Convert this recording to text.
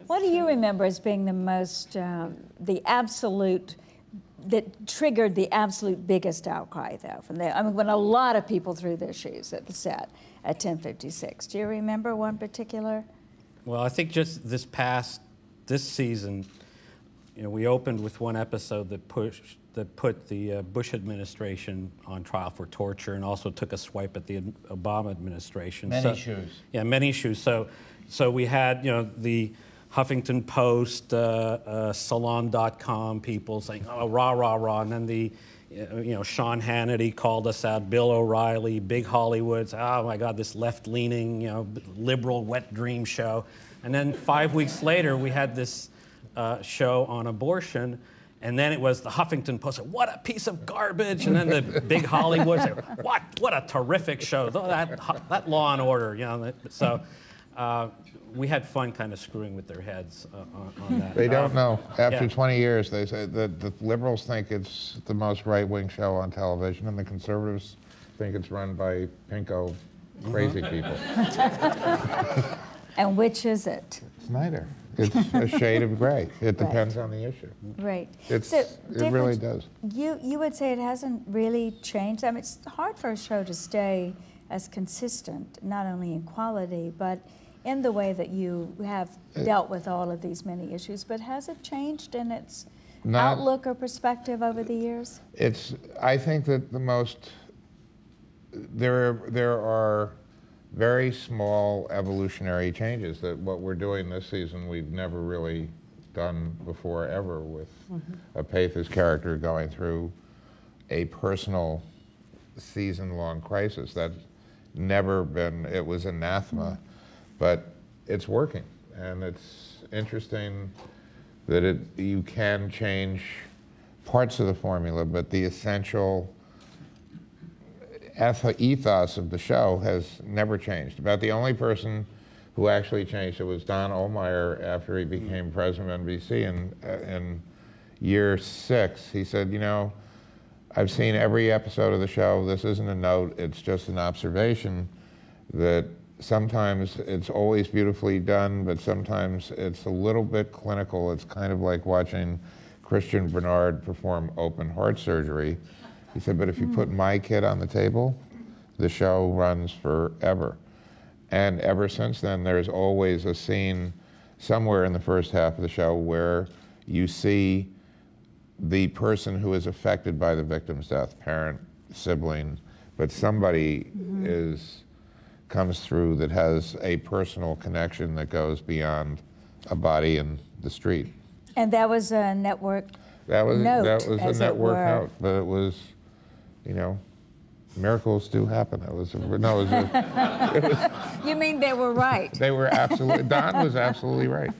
What do you remember as being the most, the absolute, that triggered the absolute biggest outcry, though, from there? I mean, when a lot of people threw their shoes at the set at 10:56. Do you remember one particular? Well, I think just this season, you know, we opened with one episode that put the Bush administration on trial for torture, and also took a swipe at the Obama administration. Many shoes. Yeah, many shoes. So we had, you know, the Huffington Post, Salon.com people saying, "Oh, rah rah rah," and then the, you know, Sean Hannity called us out, Bill O'Reilly, Big Hollywood's, "Oh my God, this left-leaning, you know, liberal wet dream show," and then 5 weeks later we had this show on abortion. And then it was the Huffington Post said, "What a piece of garbage!" And then the Big Hollywood said, "What a terrific show! That Law and Order, you know." So we had fun kind of screwing with their heads on that. They don't know. After Yeah. 20 years, they say that the liberals think it's the most right-wing show on television, and the conservatives think it's run by pinko crazy people. And which is it? It's neither. It's a shade of gray. It depends on the issue. Right. It really does. You would say it hasn't really changed. I mean, it's hard for a show to stay as consistent, not only in quality, but in the way that you have dealt with all of these many issues. But has it changed in its outlook or perspective over the years? I think that there are very small evolutionary changes that what we're doing this season we've never really done before ever, with a Pathos character going through a personal season-long crisis. That's never been, it was anathema, but it's working. And it's interesting that you can change parts of the formula, but the essential ethos of the show has never changed. About the only person who actually changed it was Don Ohlmeyer after he became president of NBC in year 6. He said, "You know, I've seen every episode of the show. This isn't a note, it's just an observation that sometimes it's always beautifully done, but sometimes it's a little bit clinical. It's kind of like watching Christian Bernard perform open heart surgery." He said, "But if you put my kid on the table, the show runs forever." And ever since then, there's always a scene somewhere in the first half of the show where you see the person who is affected by the victim's death, parent, sibling, but somebody comes through that has a personal connection that goes beyond a body in the street. And that was a network note, that was as a it network were. note, but it was, you know, miracles do happen. You mean they were right? They were absolutely, Don was absolutely right.